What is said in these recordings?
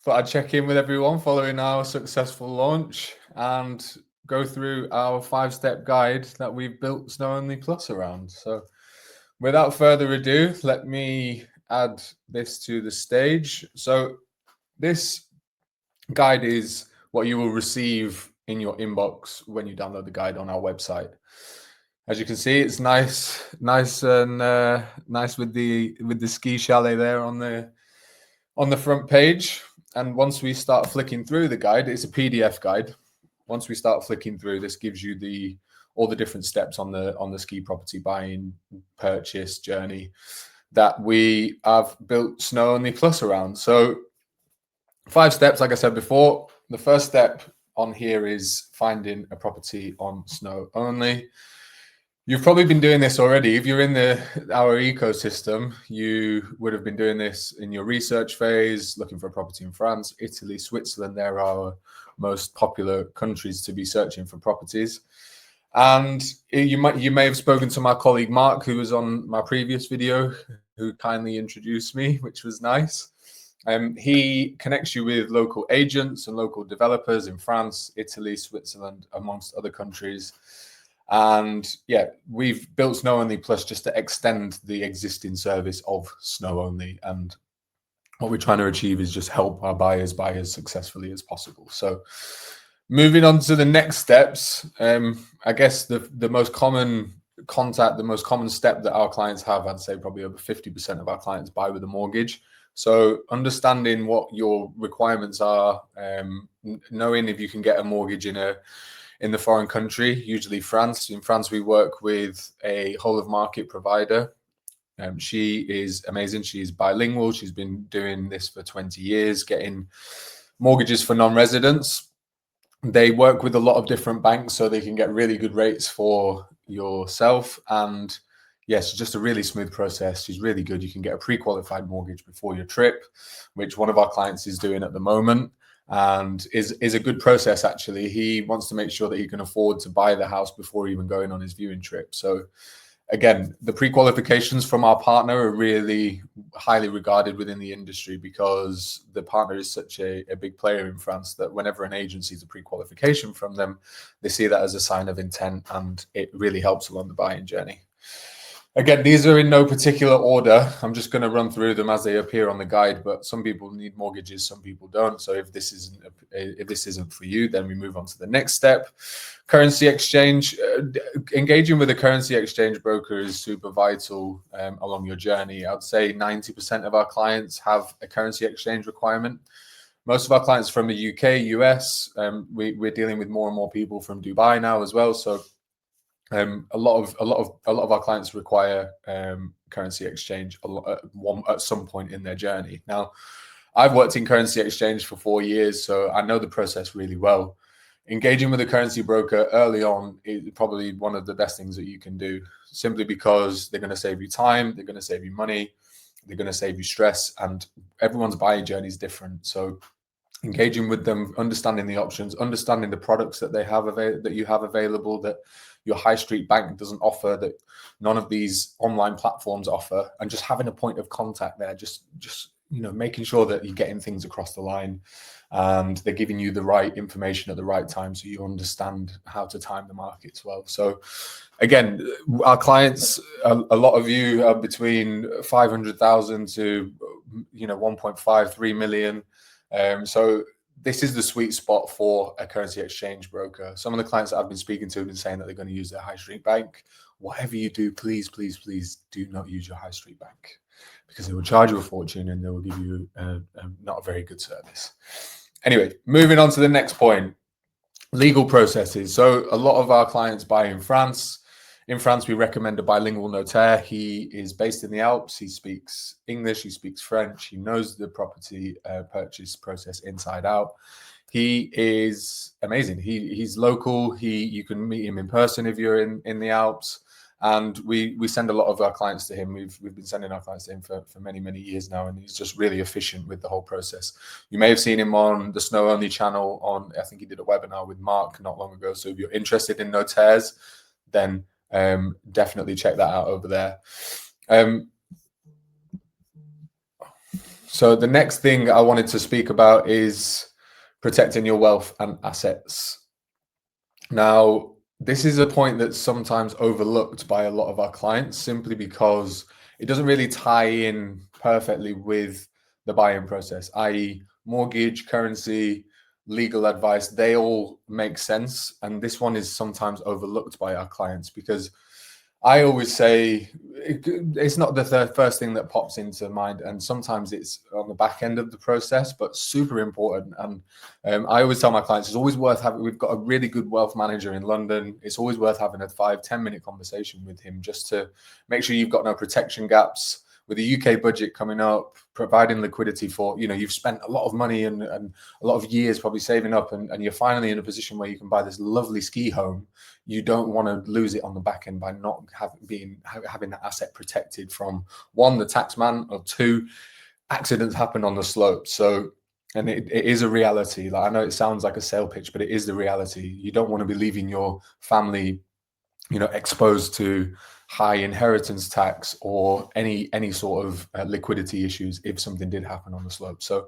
Thought I'd check in with everyone following our successful launch and go through our 5-step guide that we've built SnowOnly Plus around. So without further ado, let me add this to the stage. So this guide is what you will receive in your inbox when you download the guide on our website. As you can see, it's nice and nice with the ski chalet there on the front page. And once we start flicking through the guide, it's a PDF guide. Once we start flicking through, this gives you all the different steps on the ski property buying, purchase journey that we have built SnowOnly Plus around. So 5 steps, like I said before. The first step on here is finding a property on SnowOnly. You've probably been doing this already. If you're in our ecosystem, you would have been doing this in your research phase, looking for a property in France, Italy, Switzerland. They're our most popular countries to be searching for properties. And you may have spoken to my colleague Mark, who was on my previous video, who kindly introduced me, which was nice. He connects you with local agents and local developers in France, Italy, Switzerland, amongst other countries. And yeah, we've built SnowOnly Plus just to extend the existing service of SnowOnly. And what we're trying to achieve is just help our buyers buy as successfully as possible. So moving on to the next steps, I guess the most common contact, the most common step that our clients have, I'd say probably over 50% of our clients buy with a mortgage. So understanding what your requirements are, knowing if you can get a mortgage in the foreign country, usually France. In France, we work with a whole of market provider. She is amazing. She's bilingual. She's been doing this for 20 years, getting mortgages for non-residents. They work with a lot of different banks, so they can get really good rates for yourself. And yes, it's just a really smooth process. She's really good. You can get a pre-qualified mortgage before your trip, which one of our clients is doing at the moment, and is a good process, actually. He wants to make sure that he can afford to buy the house before even going on his viewing trip. So again, the pre-qualifications from our partner are really highly regarded within the industry, because the partner is such a big player in France that whenever an agent sees a pre-qualification from them, they see that as a sign of intent, and it really helps along the buying journey. Again, these are in no particular order. I'm just going to run through them as they appear on the guide, but some people need mortgages, some people don't. So if this isn't for you, then we move on to the next step. Currency exchange. Engaging with a currency exchange broker is super vital along your journey. I'd say 90% of our clients have a currency exchange requirement. Most of our clients from the UK, US. We're dealing with more and more people from Dubai now as well. So a lot of our clients require currency exchange at some point in their journey. Now, I've worked in currency exchange for 4 years, so I know the process really well. Engaging with a currency broker early on is probably one of the best things that you can do, simply because they're going to save you time, they're going to save you money, they're going to save you stress, and everyone's buying journey is different. So engaging with them, understanding the options, understanding the products that they have that you have available, that your high street bank doesn't offer, that none of these online platforms offer, and just having a point of contact there, just making sure that you're getting things across the line and they're giving you the right information at the right time, so you understand how to time the markets well. So again, our clients, a lot of you are between 500,000 to 1.53 million. So this is the sweet spot for a currency exchange broker. Some of the clients that I've been speaking to have been saying that they're going to use their high street bank. Whatever you do, please, please, please do not use your high street bank, because they will charge you a fortune and they will give you not a very good service. Anyway, moving on to the next point, legal processes. So a lot of our clients buy in France. In France, we recommend a bilingual notaire. He is based in the Alps. He speaks English. He speaks French. He knows the property purchase process inside out. He is amazing. He's local. You can meet him in person if you're in the Alps. And we send a lot of our clients to him. We've been sending our clients to him for many, many years now, and he's just really efficient with the whole process. You may have seen him on the SnowOnly channel. I think he did a webinar with Mark not long ago. So if you're interested in notaires, then definitely check that out over there. So the next thing I wanted to speak about is protecting your wealth and assets. Now, this is a point that's sometimes overlooked by a lot of our clients simply because it doesn't really tie in perfectly with the buying process, i.e., mortgage, currency, legal advice, they all make sense. And this one is sometimes overlooked by our clients because I always say it's not the first thing that pops into mind, and sometimes it's on the back end of the process, but super important. And I always tell my clients it's always worth having. We've got a really good wealth manager in London. It's always worth having a 5-10 minute conversation with him just to make sure you've got no protection gaps. With the UK budget coming up, providing liquidity for, you've spent a lot of money and a lot of years probably saving up, and you're finally in a position where you can buy this lovely ski home. You don't want to lose it on the back end by not having that asset protected from, one, the tax man, or two, accidents happen on the slope. So, and it is a reality. Like, I know it sounds like a sale pitch, but it is the reality. You don't want to be leaving your family, exposed to high inheritance tax or any sort of liquidity issues if something did happen on the slope. So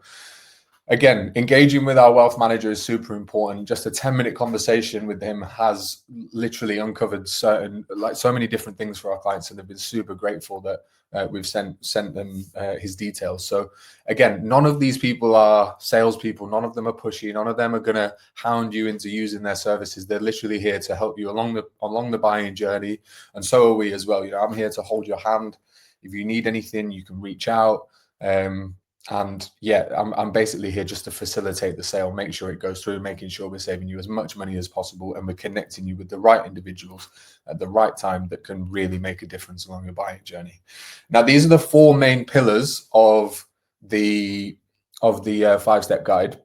again, engaging with our wealth manager is super important. Just a 10-minute conversation with him has literally uncovered so many different things for our clients, and they've been super grateful that we've sent them his details. So again, none of these people are salespeople. None of them are pushy. None of them are going to hound you into using their services. They're literally here to help you along the buying journey, and so are we as well. I'm here to hold your hand. If you need anything, you can reach out. And yeah, I'm basically here just to facilitate the sale, make sure it goes through, making sure we're saving you as much money as possible, and we're connecting you with the right individuals at the right time that can really make a difference along your buying journey. Now, these are the 4 main pillars of the 5-step guide.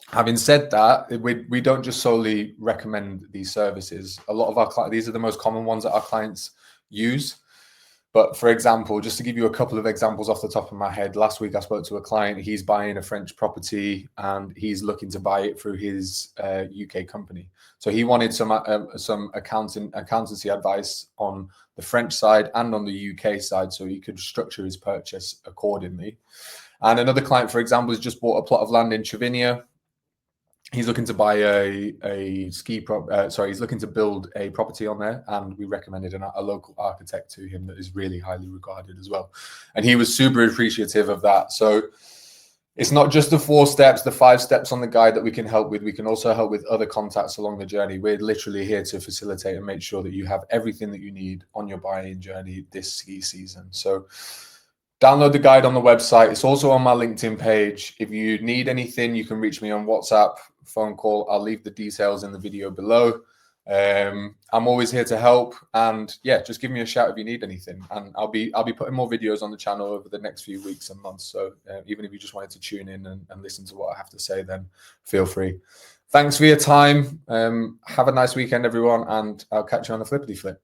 Having said that, we don't just solely recommend these services. A lot of our clients, these are the most common ones that our clients use. But for example, just to give you a couple of examples off the top of my head, last week I spoke to a client. He's buying a French property and he's looking to buy it through his UK company. So he wanted some accountancy advice on the French side and on the UK side so he could structure his purchase accordingly. And another client, for example, has just bought a plot of land in Trevina. He's looking to buy he's looking to build a property on there, and we recommended a local architect to him that is really highly regarded as well. And he was super appreciative of that. So it's not just the 4 steps, the 5 steps on the guide that we can help with. We can also help with other contacts along the journey. We're literally here to facilitate and make sure that you have everything that you need on your buying journey this ski season. So download the guide on the website. It's also on my LinkedIn page. If you need anything, you can reach me on WhatsApp, phone call. I'll leave the details in the video below. I'm always here to help, and yeah, just give me a shout if you need anything. And I'll be putting more videos on the channel over the next few weeks and months. So even if you just wanted to tune in and listen to what I have to say, then feel free. Thanks for your time. Have a nice weekend, everyone, and I'll catch you on the flippity flip.